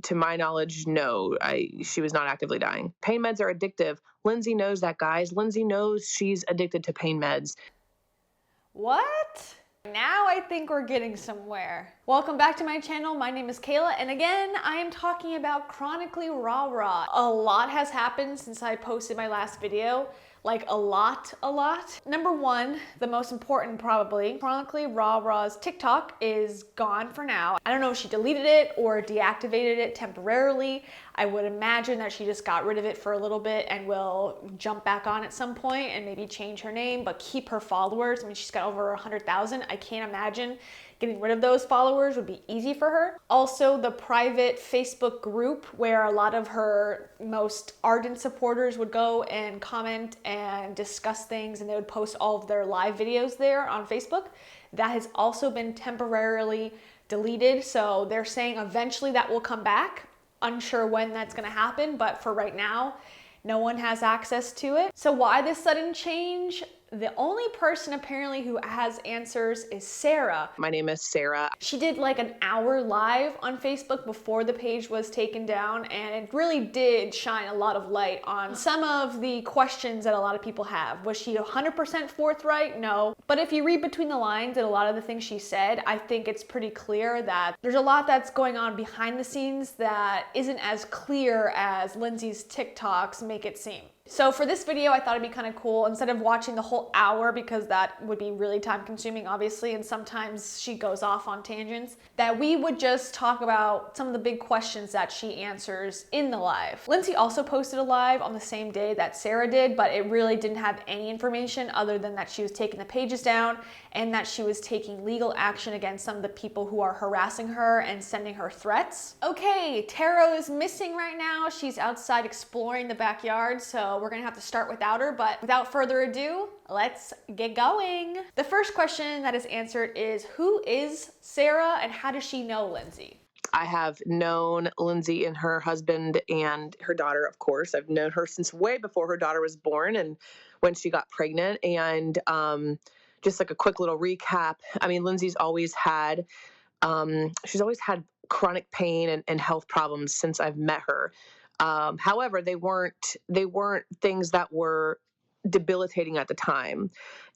to my knowledge, no, she was not actively dying. Pain meds are addictive. Lindsay knows that, guys. Lindsay knows she's addicted to pain meds. What? Now I think we're getting somewhere. Welcome back to my channel. My name is Kayla, and again, I am talking about ChronicallyRara. A lot has happened since I posted my last video. Like a lot. Number one, the most important probably, ChronicallyRara's TikTok is gone for now. I don't know if she deleted it or deactivated it temporarily. I would imagine that she just got rid of it for a little bit and will jump back on at some point and maybe change her name, but keep her followers. I mean, she's got over 100,000. I can't imagine getting rid of those followers would be easy for her. Also, the private Facebook group where a lot of her most ardent supporters would go and comment and discuss things, and they would post all of their live videos there on Facebook. That has also been temporarily deleted. So they're saying eventually that will come back. Unsure when that's gonna happen, but for right now, no one has access to it. So why this sudden change? The only person apparently who has answers is Sarah. My name is Sarah. She did like an hour live on Facebook before the page was taken down, and it really did shine a lot of light on some of the questions that a lot of people have. Was she 100% forthright? No. But if you read between the lines and a lot of the things she said, I think it's pretty clear that there's a lot that's going on behind the scenes that isn't as clear as Lindsay's TikToks make it seem. So for this video, I thought it'd be kind of cool, instead of watching the whole hour, because that would be really time consuming, obviously, and sometimes she goes off on tangents, that we would just talk about some of the big questions that she answers in the live. Lindsay also posted a live on the same day that Sarah did, but it really didn't have any information other than that she was taking the pages down and that she was taking legal action against some of the people who are harassing her and sending her threats. Okay, Taro is missing right now. She's outside exploring the backyard, so we're gonna have to start without her, but without further ado, let's get going. The first question that is answered is, who is Sarah and how does she know Lindsay? I have known Lindsay and her husband and her daughter, of course. I've known her since way before her daughter was born and when she got pregnant. And just like a quick little recap, I mean, Lindsay's always had, she's always had chronic pain and health problems since I've met her. However, they weren't things that were debilitating at the time.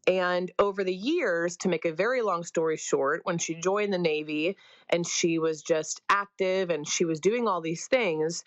And over the years, to make a very long story short, when she joined the Navy and she was just active and she was doing all these things,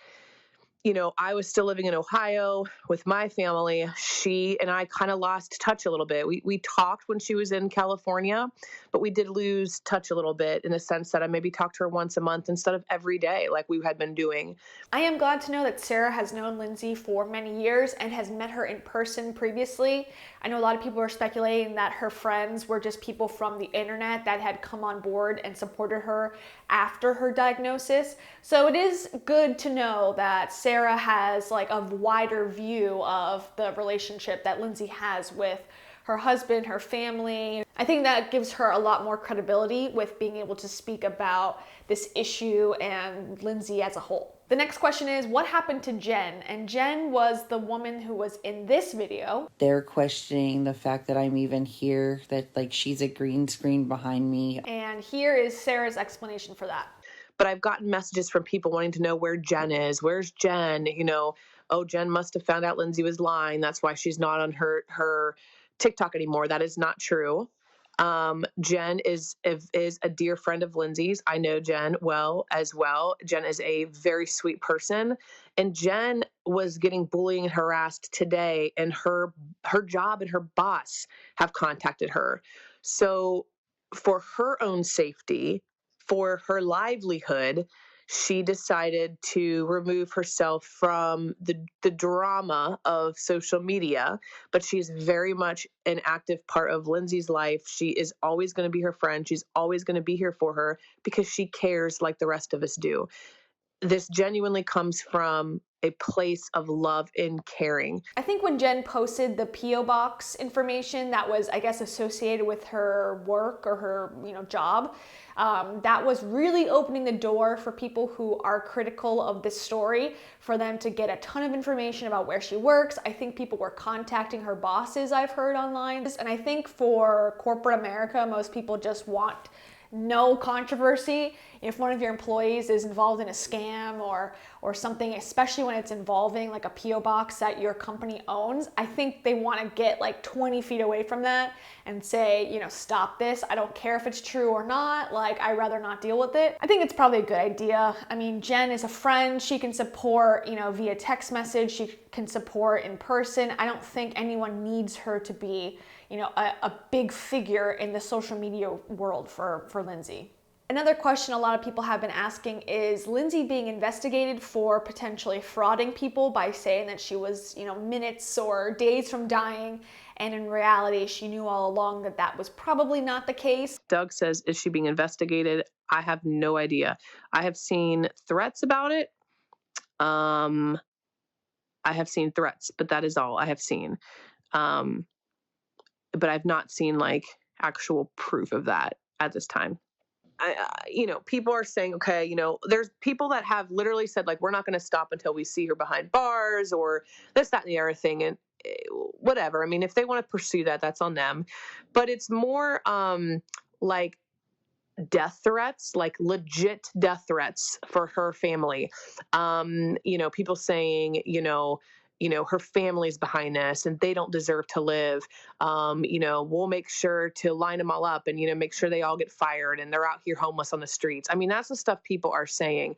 you know, I was still living in Ohio with my family. She and I kind of lost touch a little bit. We talked when she was in California, but we did lose touch a little bit in the sense that I maybe talked to her once a month instead of every day like we had been doing. I am glad to know that Sarah has known Lindsay for many years and has met her in person previously. I know a lot of people are speculating that her friends were just people from the internet that had come on board and supported her after her diagnosis. So it is good to know that Sarah has like a wider view of the relationship that Lindsay has with her husband, her family. I think that gives her a lot more credibility with being able to speak about this issue and Lindsay as a whole. The next question is, what happened to Jen? And Jen was the woman who was in this video. They're questioning the fact that I'm even here, that like she's a green screen behind me. And here is Sarah's explanation for that. But I've gotten messages from people wanting to know where Jen is. Where's Jen? You know, oh, Jen must have found out Lindsay was lying. That's why she's not on her TikTok anymore. That is not true. Jen is a dear friend of Lindsay's. I know Jen well as well. Jen is a very sweet person, and Jen was getting bullied and harassed today, and her job and her boss have contacted her. So for her own safety, for her livelihood, she decided to remove herself from the drama of social media, but she's very much an active part of Lindsay's life. She is always going to be her friend. She's always going to be here for her because she cares like the rest of us do. This genuinely comes from a place of love and caring. I think when Jen posted the P.O. box information that was, I guess, associated with her work or her, job, that was really opening the door for people who are critical of this story, for them to get a ton of information about where she works. I think people were contacting her bosses, I've heard online. And I think for corporate America, most people just want no controversy. If one of your employees is involved in a scam or something, especially when it's involving like a PO box that your company owns, I think they want to get like 20 feet away from that and say, you know, stop this. I don't care if it's true or not. Like, I'd rather not deal with it. I think it's probably a good idea. I mean, Jen is a friend. She can support, you know, via text message. She can support in person. I don't think anyone needs her to be, you know, a big figure in the social media world for Lindsay. Another question a lot of people have been asking is Lindsay being investigated for potentially frauding people by saying that she was, you know, minutes or days from dying, and in reality, she knew all along that that was probably not the case. Doug says, is she being investigated? I have no idea. I have seen threats about it. I have seen threats, but that is all I have seen. But I've not seen like actual proof of that at this time. You know, people are saying, okay, you know, there's people that have literally said, like, we're not going to stop until we see her behind bars or this, that, and the other thing. And whatever. I mean, if they want to pursue that, that's on them. But it's more like death threats, like legit death threats for her family. You know, people saying, you know, her family's behind this and they don't deserve to live. You know, we'll make sure to line them all up and, you know, make sure they all get fired and they're out here homeless on the streets. I mean, that's the stuff people are saying.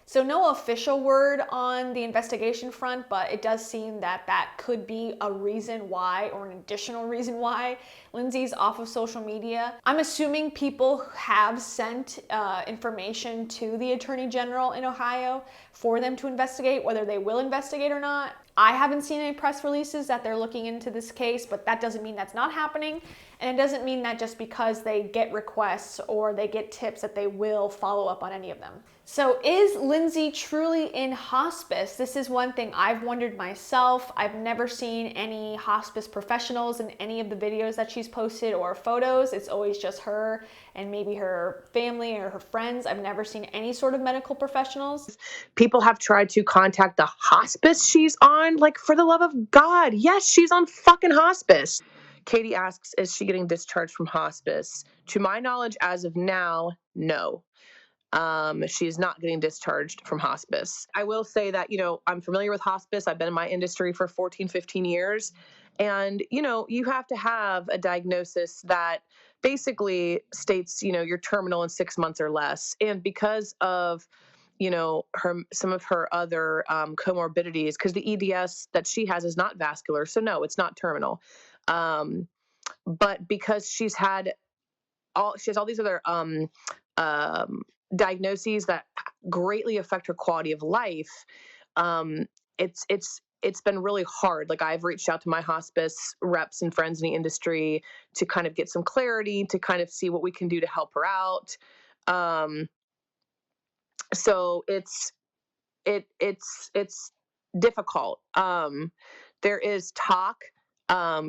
So no official word on the investigation front, but it does seem that that could be a reason why, or an additional reason why, Lindsay's off of social media. I'm assuming people have sent information to the Attorney General in Ohio for them to investigate, whether they will investigate or not. I haven't seen any press releases that they're looking into this case, but that doesn't mean that's not happening. And it doesn't mean that just because they get requests or they get tips that they will follow up on any of them. So is Lindsay truly in hospice? This is one thing I've wondered myself. I've never seen any hospice professionals in any of the videos that she's posted or photos. It's always just her and maybe her family or her friends. I've never seen any sort of medical professionals. People have tried to contact the hospice she's on. Like, for the love of God, yes, she's on fucking hospice. Katie asks, is she getting discharged from hospice? To my knowledge, as of now, no. She is not getting discharged from hospice. I will say that, you know, I'm familiar with hospice. I've been in my industry for 14, 15 years. And, you know, you have to have a diagnosis that basically states, you know, you're terminal in 6 months or less. And because of, you know, some of her other comorbidities, because the EDS that she has is not vascular. So no, it's not terminal. But because she has all these other diagnoses that greatly affect her quality of life, it's been really hard. Like, I've reached out to my hospice reps and friends in the industry to kind of get some clarity, to kind of see what we can do to help her out. So it's difficult. There is talk,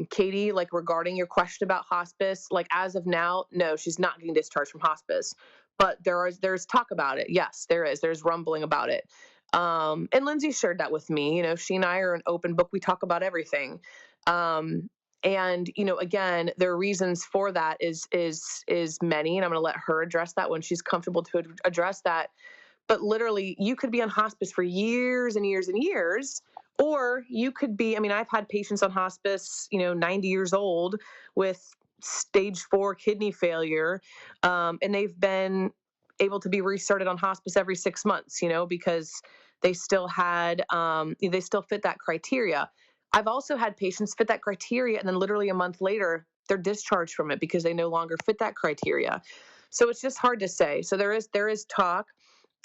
Katie, like, regarding your question about hospice, like, as of now, no, she's not getting discharged from hospice, but there's talk about it. Yes, there's rumbling about it. And Lindsay shared that with me. You know, she and I are an open book. We talk about everything. And, you know, again, there are reasons for that is many, and I'm going to let her address that when she's comfortable to address that. But literally, you could be on hospice for years and years and years, or you could be, I mean, I've had patients on hospice, you know, 90 years old with stage 4 kidney failure, and they've been able to be restarted on hospice every 6 months, you know, because they still fit that criteria. I've also had patients fit that criteria, and then literally a month later, they're discharged from it because they no longer fit that criteria. So it's just hard to say. So there is talk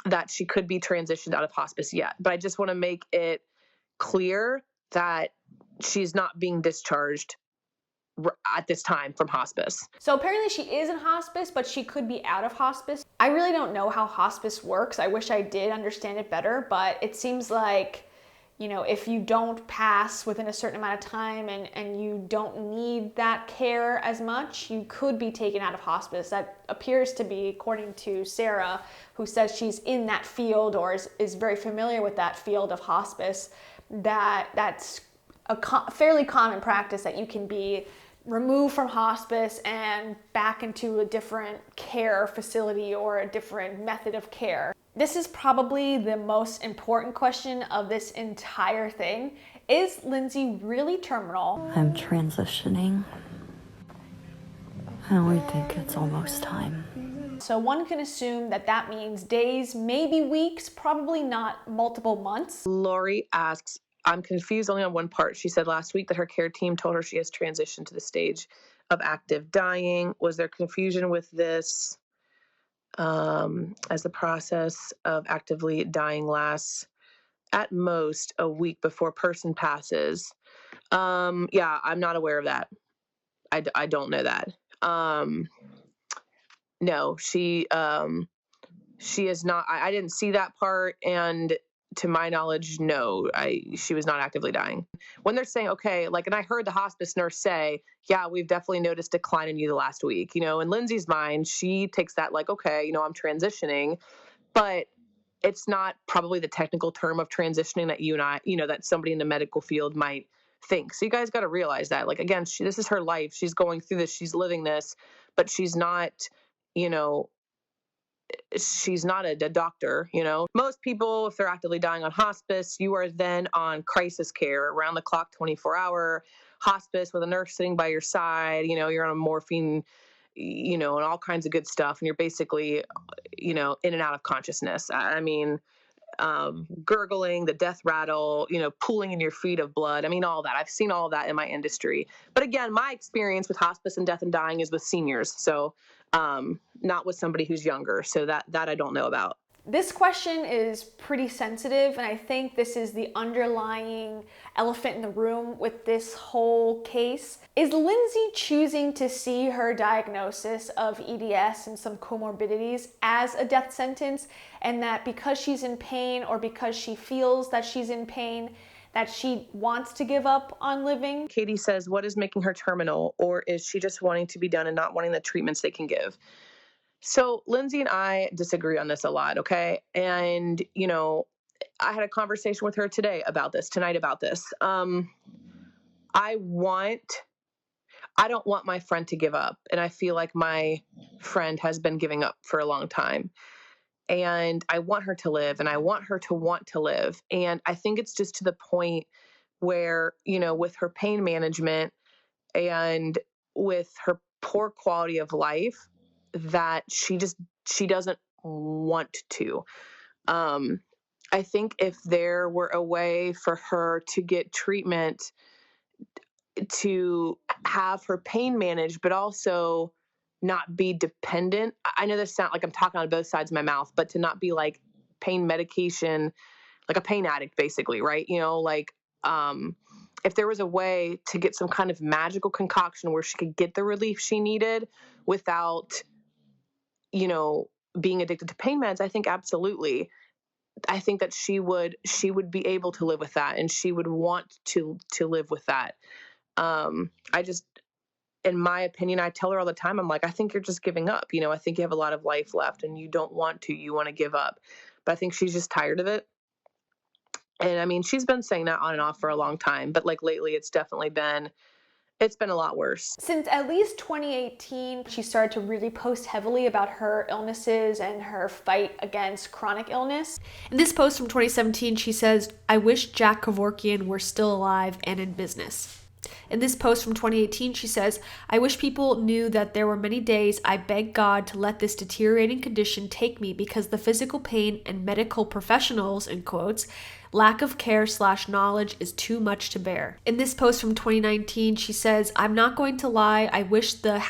that she could be transitioned out of hospice yet. But I just want to make it clear that she's not being discharged at this time from hospice. So apparently she is in hospice, but she could be out of hospice. I really don't know how hospice works. I wish I did understand it better, but it seems like, you know, if you don't pass within a certain amount of time and you don't need that care as much, you could be taken out of hospice. That appears to be, according to Sarah, who says she's in that field or is very familiar with that field of hospice, that's a fairly common practice, that you can be removed from hospice and back into a different care facility or a different method of care. This is probably the most important question of this entire thing. Is Lindsay really terminal? I'm transitioning. And we think it's almost time. So one can assume that that means days, maybe weeks, probably not multiple months. Lori asks, I'm confused only on one part. She said last week that her care team told her she has transitioned to the stage of active dying. Was there confusion with this as the process of actively dying lasts at most a week before person passes? Yeah, I'm not aware of that. I don't know that. No, she is not. I didn't see that part, and to my knowledge, no, she was not actively dying. When they're saying, okay, like, and I heard the hospice nurse say, yeah, we've definitely noticed decline in you the last week. In Lindsay's mind, she takes that like, okay, I'm transitioning, but it's not probably the technical term of transitioning that you and I, that somebody in the medical field might think. So you guys got to realize that, like, again, this is her life. She's going through this, she's living this, but she's not, she's not a doctor. Most people, if they're actively dying on hospice, you are then on crisis care, around the clock, 24-hour hospice with a nurse sitting by your side. You're on a morphine, and all kinds of good stuff, and you're basically, in and out of consciousness. I mean, gurgling, the death rattle, pooling in your feet of blood. I mean, all that. I've seen all of that in my industry. But again, my experience with hospice and death and dying is with seniors. So not with somebody who's younger. So that I don't know about. This question is pretty sensitive, and I think this is the underlying elephant in the room with this whole case. Is Lindsay choosing to see her diagnosis of EDS and some comorbidities as a death sentence, and that because she's in pain or because she feels that she's in pain, that she wants to give up on living? Katie says, what is making her terminal? Or is she just wanting to be done and not wanting the treatments they can give? So Lindsay and I disagree on this a lot, okay? And, I had a conversation with her tonight about this. I don't want my friend to give up. And I feel like my friend has been giving up for a long time. And I want her to live, and I want her to want to live. And I think it's just to the point where, with her pain management and with her poor quality of life, that she doesn't want to. I think if there were a way for her to get treatment to have her pain managed, but also not be dependent. I know this sounds like I'm talking on both sides of my mouth, but to not be like pain medication, like a pain addict, basically, right? If there was a way to get some kind of magical concoction where she could get the relief she needed without, being addicted to pain meds, I think absolutely. I think that she would be able to live with that, and she would want to live with that. I just, in my opinion, I tell her all the time, I'm like, I think you're just giving up. I think you have a lot of life left and you don't want to, you want to give up. But I think she's just tired of it. And I mean, she's been saying that on and off for a long time, but like lately it's been a lot worse. Since at least 2018, she started to really post heavily about her illnesses and her fight against chronic illness. In this post from 2017, she says, I wish Jack Kevorkian were still alive and in business. In this post from 2018, she says, I wish people knew that there were many days I begged God to let this deteriorating condition take me because the physical pain and medical professionals, in quotes, lack of care/knowledge is too much to bear. In this post from 2019, she says, I'm not going to lie, I wish the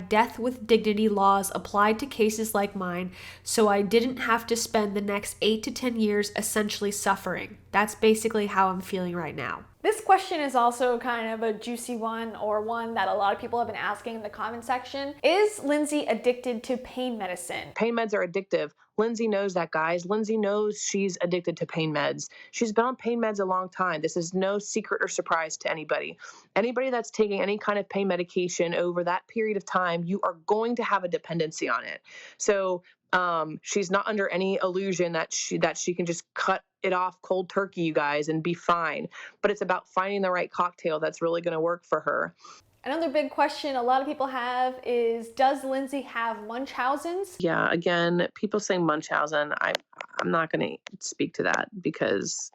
#death with dignity laws applied to cases like mine so I didn't have to spend the next 8 to 10 years essentially suffering. That's basically how I'm feeling right now. This question is also kind of a juicy one, or one that a lot of people have been asking in the comment section. Is Lindsay addicted to pain medicine? Pain meds are addictive. Lindsay knows that, guys. Lindsay knows she's addicted to pain meds. She's been on pain meds a long time. This is no secret or surprise to anybody. Anybody that's taking any kind of pain medication over that period of time, you are going to have a dependency on it. So she's not under any illusion that she can just cut it off cold turkey, you guys, and be fine. But it's about finding the right cocktail that's really going to work for her. Another big question a lot of people have is, does Lindsay have Munchausen's? Yeah, again, people saying Munchausen, I'm not going to speak to that because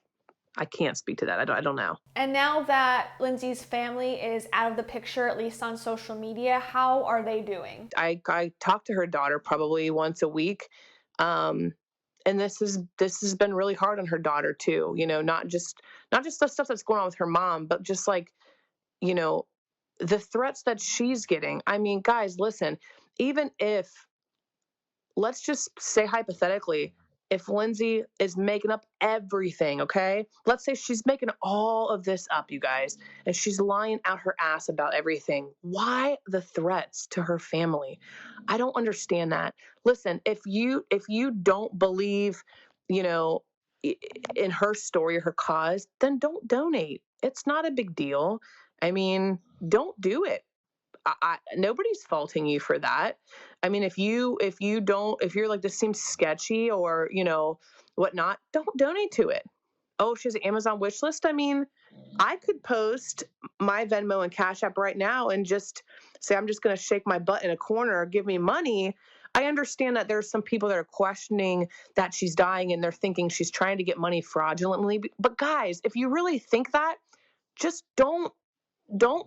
I can't speak to that. I don't know. And now that Lindsay's family is out of the picture, at least on social media, how are they doing? I talk to her daughter probably once a week. And this has been really hard on her daughter too, you know, not just the stuff that's going on with her mom, but just like, you know, the threats that she's getting. I mean, guys, listen, even if, let's just say hypothetically, if Lindsay is making up everything, okay? Let's say she's making all of this up, you guys, and she's lying out her ass about everything. Why the threats to her family? I don't understand that. Listen, if you don't believe, you know, in her story or her cause, then don't donate. It's not a big deal. I mean, don't do it. Nobody's faulting you for that. I mean, if you're like, this seems sketchy or, you know, whatnot, don't donate to it. Oh, she has an Amazon wish list. I mean, I could post my Venmo and Cash App right now and just say, I'm just going to shake my butt in a corner, give me money. I understand that there's some people that are questioning that she's dying and they're thinking she's trying to get money fraudulently. But guys, if you really think that, just don't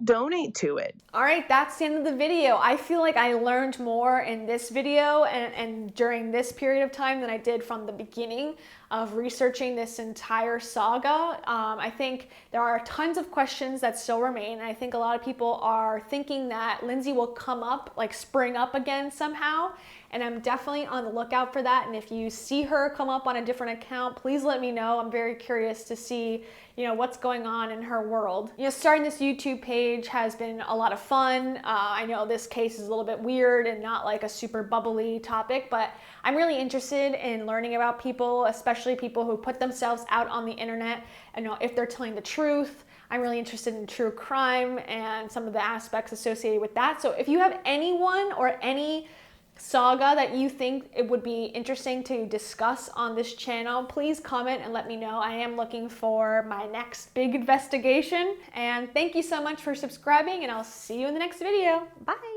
donate to it. All right, that's the end of the video. I feel like I learned more in this video and during this period of time than I did from the beginning of researching this entire saga. I think there are tons of questions that still remain. I think a lot of people are thinking that Lindsay will come up, like spring up again somehow. And I'm definitely on the lookout for that. And if you see her come up on a different account, please let me know. I'm very curious to see, you know, what's going on in her world. You know, starting this YouTube page has been a lot of fun. I know this case is a little bit weird and not like a super bubbly topic, but I'm really interested in learning about people, especially people who put themselves out on the internet and know if they're telling the truth. I'm really interested in true crime and some of the aspects associated with that. So if you have anyone or any saga that you think it would be interesting to discuss on this channel, please comment and let me know. I am looking for my next big investigation. And thank you so much for subscribing, and I'll see you in the next video. Bye.